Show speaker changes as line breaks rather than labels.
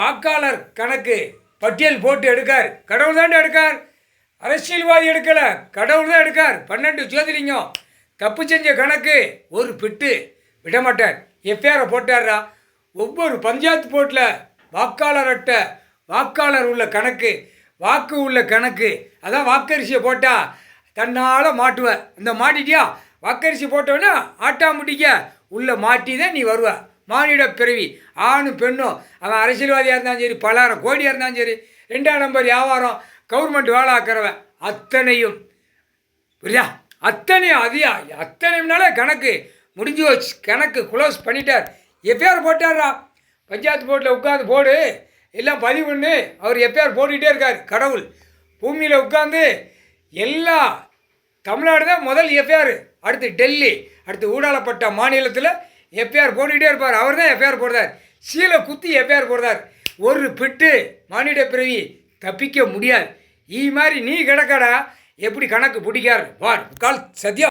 வாக்காளர் கணக்கு பட்டியல் போட்டு எடுக்கார். கடவுள் தாண்டா எடுக்கார், அரசியல்வாதி எடுக்கல, கடவுள் தான் எடுக்கார். 12 ஜோதிலிங்கம் தப்பு செஞ்ச கணக்கு ஒரு பிட்டு விடமாட்டார். எஃப்ஐஆரை போட்டாரா? ஒவ்வொரு பஞ்சாயத்து போட்டில் வாக்காளர் அட்டை, வாக்காளர் உள்ள கணக்கு, வாக்கு உள்ள கணக்கு, அதான் வாக்கரிசியை போட்டால் தன்னால் மாட்டுவேன். இந்த மாட்டிட்டியா, வாக்கரிசி போட்டோன்னா ஆட்டாமுட்டிக்க உள்ள மாட்டி தான் நீ வருவ. மானிட பிறவி, ஆணும் பெண்ணும், அவன் அரசியல்வாதியாக இருந்தாலும் சரி, பலாயிரம் கோடியாக இருந்தாலும் சரி, 2ஆம் நம்பர் வியாபாரம், கவர்மெண்ட் வேலை ஆக்கிறவன், அத்தனையும் புரியா, அத்தனையும் அதியா, அத்தனையும்னாலே கணக்கு முடிஞ்சு வச்சு, கணக்கு க்ளோஸ் பண்ணிட்டார். எஃப்ஐஆர் போட்டாரா? பஞ்சாயத்து போர்ட்டில் உட்காந்து போடு, எல்லாம் பதிவு பண்ணு. அவர் எஃப்ஐஆர் போட்டுக்கிட்டே இருக்கார். கடவுள் பூமியில் உட்காந்து எல்லா தமிழ்நாடு தான் முதல் எஃப்ஐஆர், அடுத்து டெல்லி, அடுத்து ஊடாலப்பட்ட மாநிலத்தில் எஃப்ஐஆர் போட்டுக்கிட்டே இருப்பார். அவர் தான் எஃப்ஐஆர் போடுறார், சீலை குத்தி எஃப்ஐஆர் போடுறார். ஒரு பிட்டு மானிட பிறவி தப்பிக்க முடியாது. மாதிரி நீ கிடக்கடா, எப்படி கணக்கு பிடிக்காரு பார் கால் சத்தியம்.